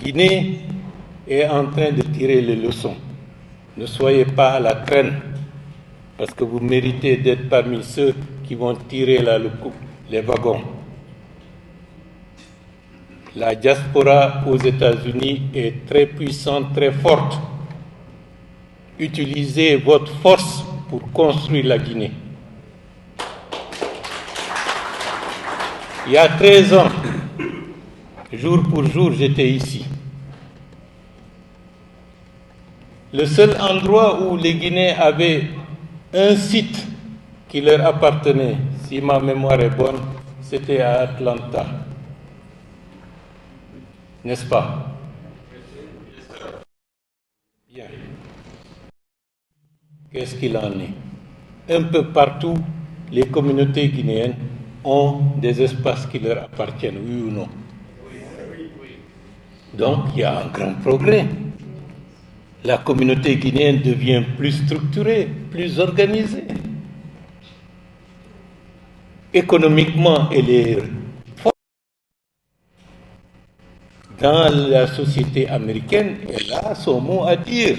Guinée est en train de tirer les leçons. Ne soyez pas à la traîne, parce que vous méritez d'être parmi ceux qui vont tirer les wagons. La diaspora aux États-Unis est très puissante, très forte. Utilisez votre force pour construire la Guinée. Il y a 13 ans, jour pour jour, j'étais ici. Le seul endroit où les Guinéens avaient un site qui leur appartenait, si ma mémoire est bonne, c'était à Atlanta. N'est-ce pas? Bien. Qu'est-ce qu'il en est? Un peu partout, les communautés guinéennes ont des espaces qui leur appartiennent, oui ou non? Donc, il y a un grand progrès. La communauté guinéenne devient plus structurée, plus organisée. Économiquement, elle est forte. Dans la société américaine, elle a son mot à dire.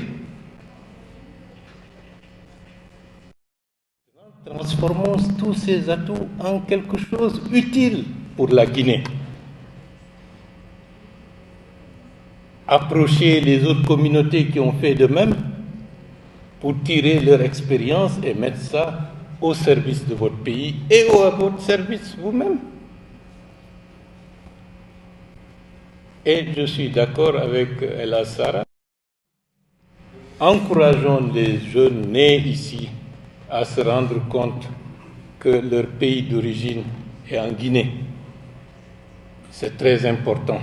Transformons tous ces atouts en quelque chose d'utile pour la Guinée. Approchez les autres communautés qui ont fait de même pour tirer leur expérience et mettre ça au service de votre pays et à votre service vous-même. Et je suis d'accord avec Ella Sarah. Encourageons les jeunes nés ici à se rendre compte que leur pays d'origine est en Guinée. C'est très important.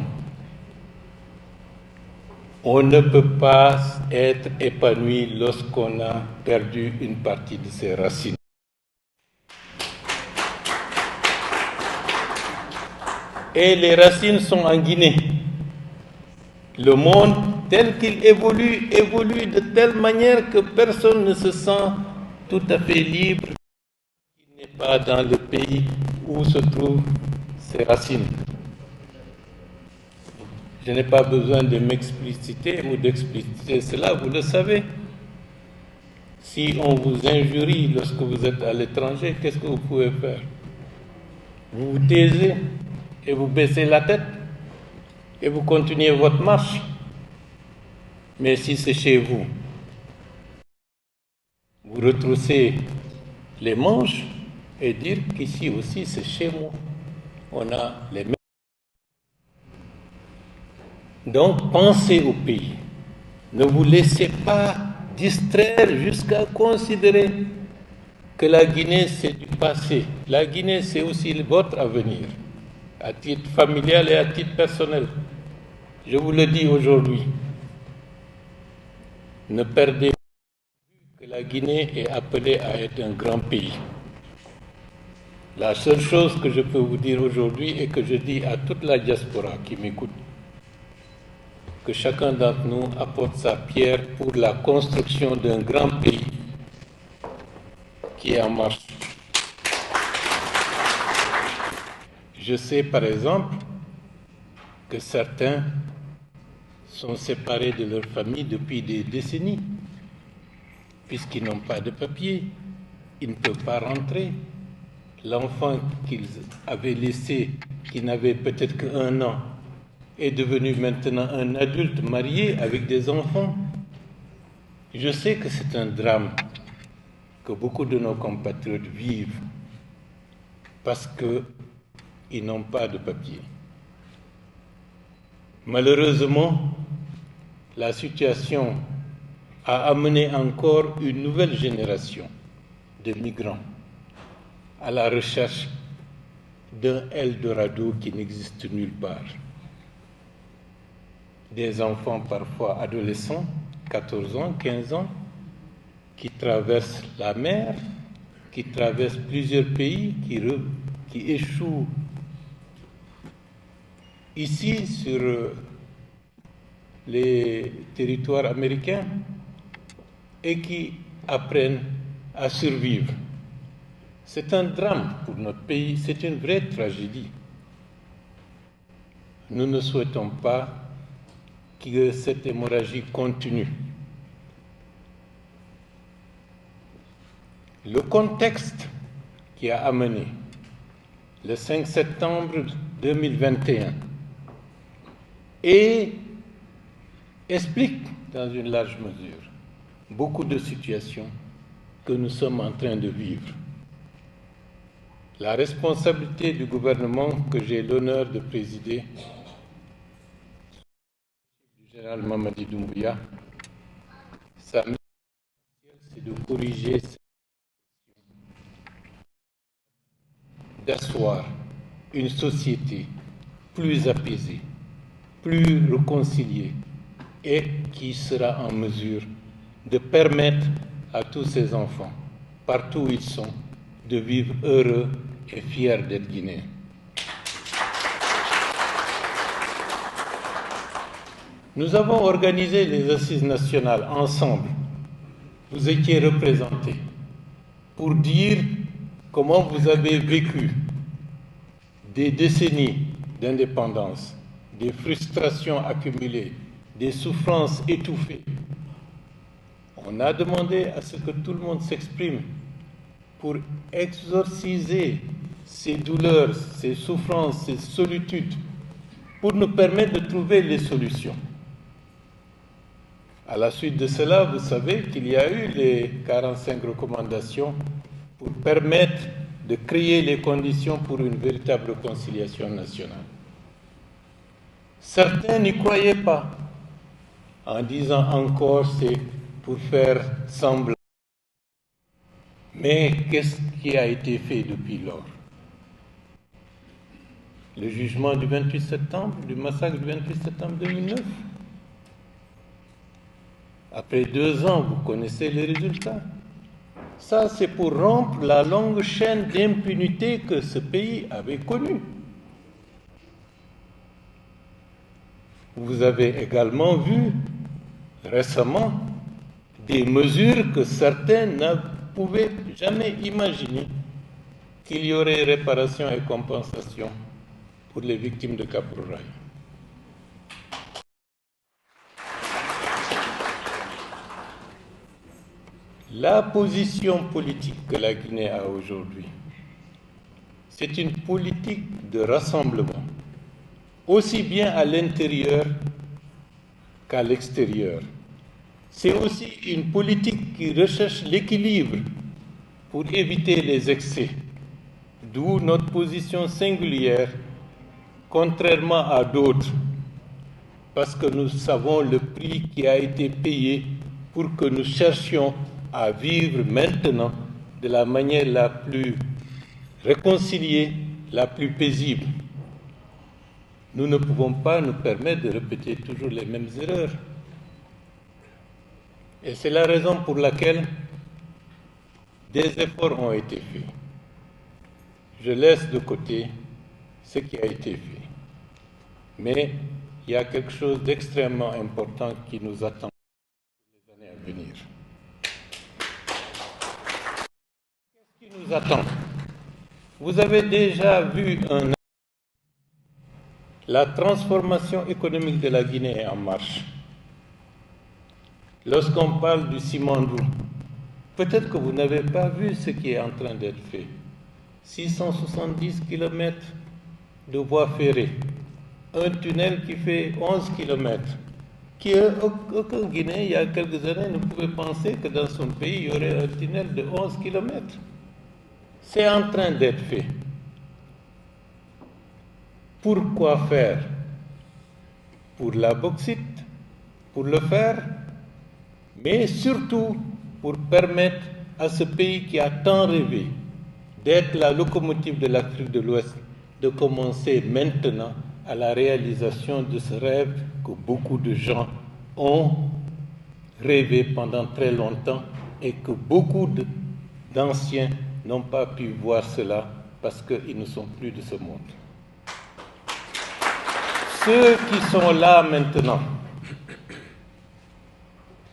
On ne peut pas être épanoui lorsqu'on a perdu une partie de ses racines. Et les racines sont en Guinée. Le monde, tel qu'il évolue de telle manière que personne ne se sent tout à fait libre. Il n'est pas dans le pays où se trouvent ses racines. Je n'ai pas besoin de m'expliciter ou d'expliciter cela, vous le savez. Si on vous injurie lorsque vous êtes à l'étranger, qu'est-ce que vous pouvez faire? Vous vous taisez et vous baissez la tête et vous continuez votre marche. Mais si c'est chez vous, vous retroussez les manches et dire qu'ici aussi c'est chez moi. On a les mêmes. Donc pensez au pays. Ne vous laissez pas distraire jusqu'à considérer que la Guinée c'est du passé. La Guinée c'est aussi votre avenir, à titre familial et à titre personnel. Je vous le dis aujourd'hui. Ne perdez pas que la Guinée est appelée à être un grand pays. La seule chose que je peux vous dire aujourd'hui et que je dis à toute la diaspora qui m'écoute, que chacun d'entre nous apporte sa pierre pour la construction d'un grand pays qui est en marche. Je sais par exemple que certains sont séparés de leur famille depuis des décennies, puisqu'ils n'ont pas de papier, ils ne peuvent pas rentrer. L'enfant qu'ils avaient laissé, qui n'avait peut-être qu'1 an, est devenu maintenant un adulte marié avec des enfants. Je sais que c'est un drame que beaucoup de nos compatriotes vivent parce qu'ils n'ont pas de papier. Malheureusement, la situation a amené encore une nouvelle génération de migrants à la recherche d'un Eldorado qui n'existe nulle part. Des enfants parfois adolescents, 14 ans, 15 ans, qui traversent la mer, qui traversent plusieurs pays, qui échouent ici sur les territoires américains et qui apprennent à survivre. C'est un drame pour notre pays, c'est une vraie tragédie. Nous ne souhaitons pas que cette hémorragie continue. Le contexte qui a amené le 5 septembre 2021 et explique dans une large mesure beaucoup de situations que nous sommes en train de vivre. La responsabilité du gouvernement que j'ai l'honneur de présider, du général Mamadi Doumbouya, sa mission, c'est de corriger, d'asseoir une société plus apaisée, plus réconciliée et qui sera en mesure de permettre à tous ces enfants, partout où ils sont, de vivre heureux et fiers d'être Guinéens. Nous avons organisé les assises nationales ensemble. Vous étiez représentés pour dire comment vous avez vécu des décennies d'indépendance, des frustrations accumulées, des souffrances étouffées. On a demandé à ce que tout le monde s'exprime pour exorciser ces douleurs, ces souffrances, ces solitudes, pour nous permettre de trouver les solutions. À la suite de cela, vous savez qu'il y a eu les 45 recommandations pour permettre de créer les conditions pour une véritable réconciliation nationale. Certains n'y croyaient pas, en disant encore c'est pour faire semblant. Mais qu'est-ce qui a été fait depuis lors? Le jugement du 28 septembre, du massacre du 28 septembre 2009. Après 2 ans, vous connaissez les résultats. Ça, c'est pour rompre la longue chaîne d'impunité que ce pays avait connue. Vous avez également vu récemment des mesures que certains ne pouvaient jamais imaginer, qu'il y aurait réparation et compensation pour les victimes de Cap-Rouaille. La position politique que la Guinée a aujourd'hui, c'est une politique de rassemblement, aussi bien à l'intérieur qu'à l'extérieur. C'est aussi une politique qui recherche l'équilibre pour éviter les excès, d'où notre position singulière, contrairement à d'autres, parce que nous savons le prix qui a été payé pour que nous cherchions à vivre maintenant de la manière la plus réconciliée, la plus paisible. Nous ne pouvons pas nous permettre de répéter toujours les mêmes erreurs. Et c'est la raison pour laquelle des efforts ont été faits. Je laisse de côté ce qui a été fait. Mais il y a quelque chose d'extrêmement important qui nous attend pour les années à venir. Qu'est-ce qui nous attend? Vous avez déjà vu la transformation économique de la Guinée est en marche. Lorsqu'on parle du Simandou, peut-être que vous n'avez pas vu ce qui est en train d'être fait. 670 km de voies ferrées, un tunnel qui fait 11 km, aucun Guinéen, il y a quelques années, ne pouvait penser que dans son pays, il y aurait un tunnel de 11 km. C'est en train d'être fait. Pourquoi faire? Pour la bauxite, pour le fer, mais surtout pour permettre à ce pays qui a tant rêvé d'être la locomotive de l'Afrique de l'Ouest, de commencer maintenant à la réalisation de ce rêve que beaucoup de gens ont rêvé pendant très longtemps et que beaucoup d'anciens n'ont pas pu voir cela parce qu'ils ne sont plus de ce monde. Ceux qui sont là maintenant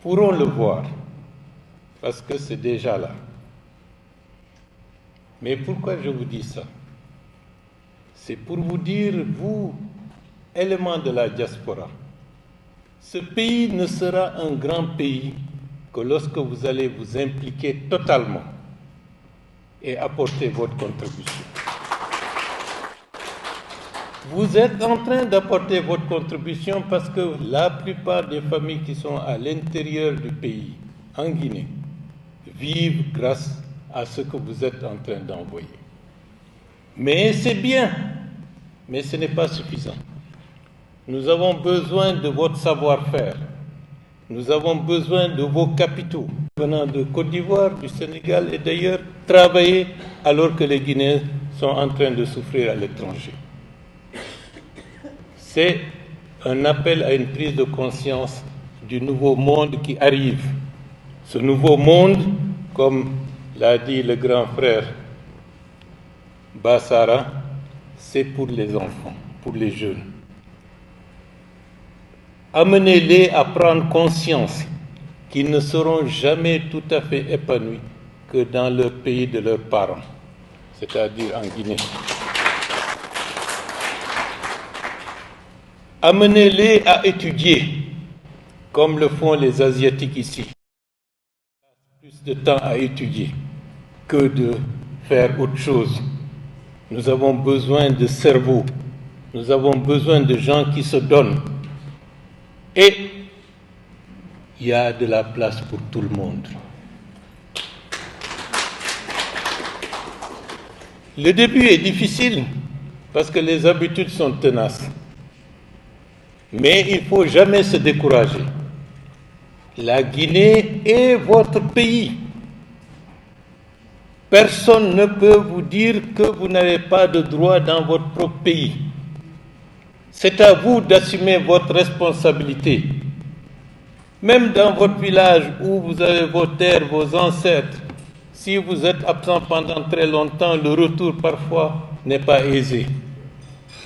pourront le voir parce que c'est déjà là. Mais pourquoi je vous dis ça? C'est pour vous dire, vous, éléments de la diaspora, Ce pays ne sera un grand pays que lorsque vous allez vous impliquer totalement et apporter votre contribution. Vous êtes en train d'apporter votre contribution parce que la plupart des familles qui sont à l'intérieur du pays, en Guinée, vivent grâce à ce que vous êtes en train d'envoyer. Mais c'est bien, mais ce n'est pas suffisant. Nous avons besoin de votre savoir-faire. Nous avons besoin de vos capitaux. Venant de Côte d'Ivoire, du Sénégal et d'ailleurs, travailler alors que les Guinéens sont en train de souffrir à l'étranger. C'est un appel à une prise de conscience du nouveau monde qui arrive. Ce nouveau monde, comme l'a dit le grand frère Bassara, c'est pour les enfants, pour les jeunes. Amenez-les à prendre conscience qu'ils ne seront jamais tout à fait épanouis que dans le pays de leurs parents, c'est-à-dire en Guinée. Amenez-les à étudier, comme le font les Asiatiques ici. Plus de temps à étudier que de faire autre chose. Nous avons besoin de cerveau, nous avons besoin de gens qui se donnent. Et il y a de la place pour tout le monde. Le début est difficile parce que les habitudes sont tenaces. Mais il ne faut jamais se décourager. La Guinée est votre pays. Personne ne peut vous dire que vous n'avez pas de droit dans votre propre pays. C'est à vous d'assumer votre responsabilité. Même dans votre village où vous avez vos terres, vos ancêtres, si vous êtes absent pendant très longtemps, le retour parfois n'est pas aisé.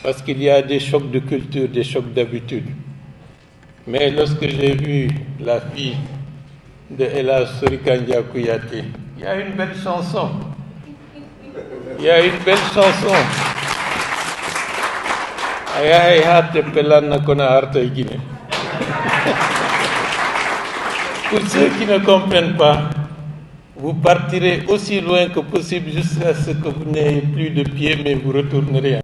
Parce qu'il y a des chocs de culture, des chocs d'habitude. Mais lorsque j'ai vu la fille de Ella Sorikandia Kouyaté, il y a une belle chanson. Il y a une belle chanson. Pour ceux qui ne comprennent pas, vous partirez aussi loin que possible jusqu'à ce que vous n'ayez plus de pieds, mais vous retournerez.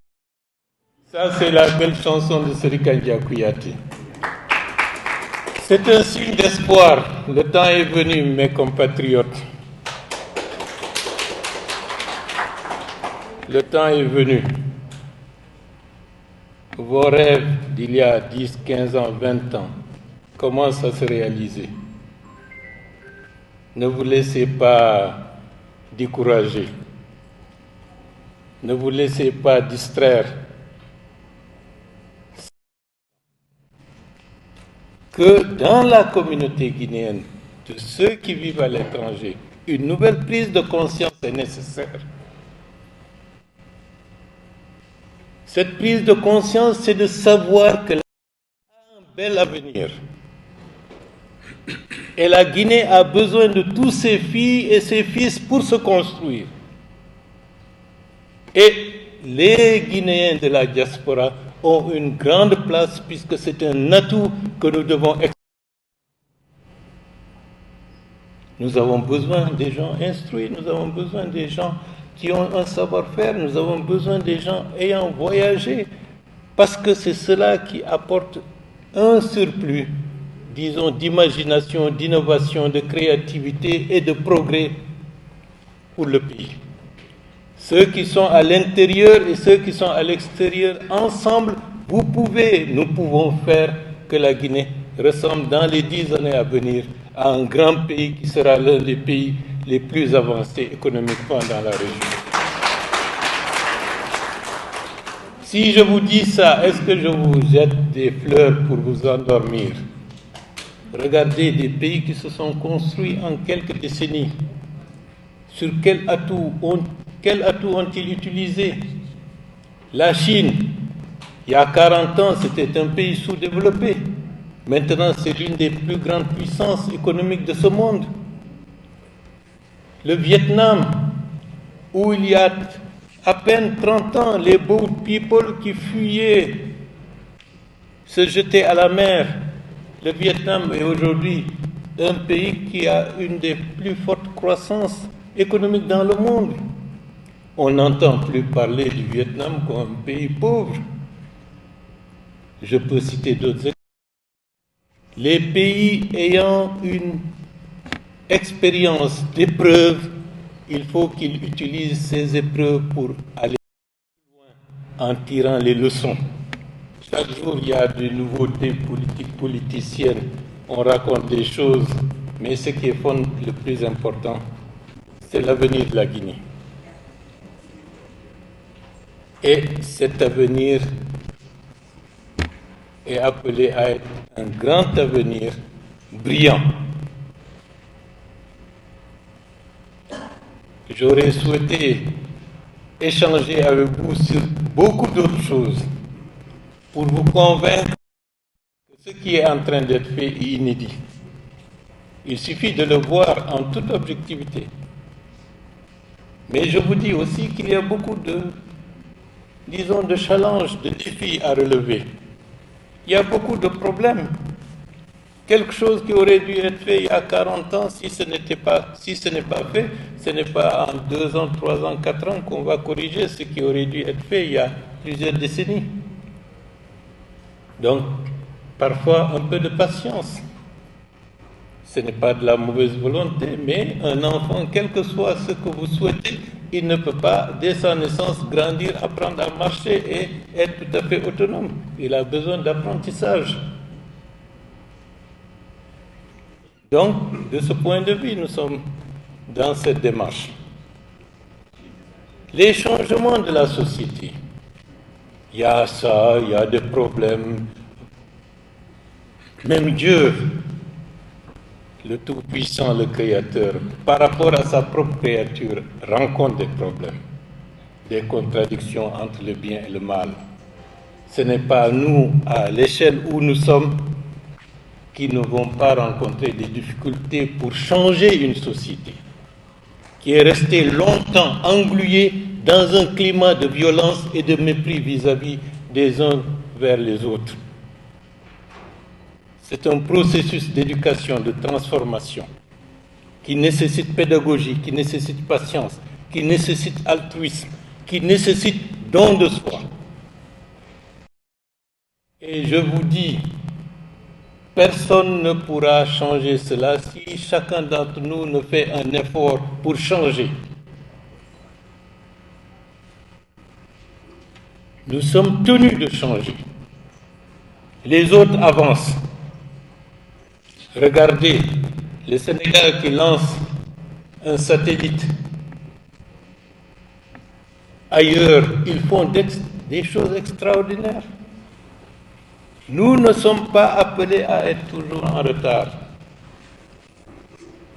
Ça, c'est la belle chanson de Sorikandia Kouyaté. C'est un signe d'espoir. Le temps est venu, mes compatriotes. Le temps est venu. Vos rêves d'il y a 10, 15 ans, 20 ans commencent à se réaliser. Ne vous laissez pas décourager. Ne vous laissez pas distraire. Que dans la communauté guinéenne, de ceux qui vivent à l'étranger, une nouvelle prise de conscience est nécessaire. Cette prise de conscience, c'est de savoir que la Guinée a un bel avenir. Et la Guinée a besoin de tous ses filles et ses fils pour se construire. Et les Guinéens de la diaspora ont une grande place puisque c'est un atout que nous devons exploiter. Nous avons besoin des gens instruits, nous avons besoin des gens qui ont un savoir-faire, nous avons besoin des gens ayant voyagé, parce que c'est cela qui apporte un surplus, disons, d'imagination, d'innovation, de créativité et de progrès pour le pays. Ceux qui sont à l'intérieur et ceux qui sont à l'extérieur, ensemble, nous pouvons faire que la Guinée ressemble dans les 10 années à venir à un grand pays qui sera l'un des pays les plus avancés économiquement dans la région. Si je vous dis ça, est-ce que je vous jette des fleurs pour vous endormir? Regardez des pays qui se sont construits en quelques décennies. Sur quel atout ont-ils utilisé? La Chine, il y a 40 ans, c'était un pays sous-développé. Maintenant, c'est l'une des plus grandes puissances économiques de ce monde. Le Vietnam, où il y a à peine 30 ans, les boat people qui fuyaient se jetaient à la mer Le Vietnam est aujourd'hui un pays qui a une des plus fortes croissances économiques dans le monde. On n'entend plus parler du Vietnam comme un pays pauvre. Je peux citer d'autres exemples. Les pays ayant une expérience d'épreuves, il faut qu'ils utilisent ces épreuves pour aller en tirant les leçons. Chaque jour, il y a des nouveautés politiciennes. On raconte des choses, mais ce qui est le plus important, c'est l'avenir de la Guinée. Et cet avenir est appelé à être un grand avenir brillant. J'aurais souhaité échanger avec vous sur beaucoup d'autres choses pour vous convaincre que ce qui est en train d'être fait est inédit. Il suffit de le voir en toute objectivité. Mais je vous dis aussi qu'il y a beaucoup de challenges, de défis à relever. Il y a beaucoup de problèmes. Quelque chose qui aurait dû être fait il y a 40 ans, si ce n'est pas fait, ce n'est pas en 2 ans, 3 ans, 4 ans qu'on va corriger ce qui aurait dû être fait il y a plusieurs décennies. Donc, parfois, un peu de patience. Ce n'est pas de la mauvaise volonté, mais un enfant, quel que soit ce que vous souhaitez, il ne peut pas, dès sa naissance, grandir, apprendre à marcher et être tout à fait autonome. Il a besoin d'apprentissage. Donc, de ce point de vue, nous sommes dans cette démarche. Les changements de la société, il y a ça, il y a des problèmes. Même Dieu, le Tout-Puissant, le Créateur, par rapport à sa propre créature, rencontre des problèmes, des contradictions entre le bien et le mal. Ce n'est pas nous, à l'échelle où nous sommes, qui ne vont pas rencontrer des difficultés pour changer une société qui est restée longtemps engluée dans un climat de violence et de mépris vis-à-vis des uns vers les autres. C'est un processus d'éducation, de transformation, qui nécessite pédagogie, qui nécessite patience, qui nécessite altruisme, qui nécessite don de soi. Et je vous dis, personne ne pourra changer cela si chacun d'entre nous ne fait un effort pour changer. Nous sommes tenus de changer. Les autres avancent. Regardez, le Sénégal qui lance un satellite. Ailleurs, ils font des choses extraordinaires. Nous ne sommes pas appelés à être toujours en retard.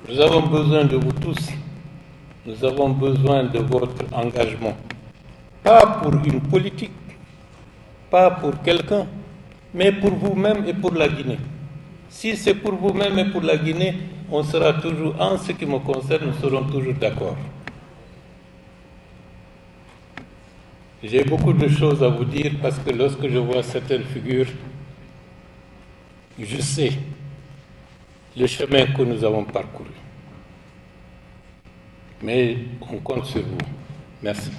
Nous avons besoin de vous tous. Nous avons besoin de votre engagement. Pas pour une politique, pas pour quelqu'un, mais pour vous-même et pour la Guinée. Si c'est pour vous-même et pour la Guinée, on sera toujours, en ce qui me concerne, nous serons toujours d'accord. J'ai beaucoup de choses à vous dire parce que lorsque je vois certaines figures, je sais le chemin que nous avons parcouru. Mais on compte sur vous. Merci.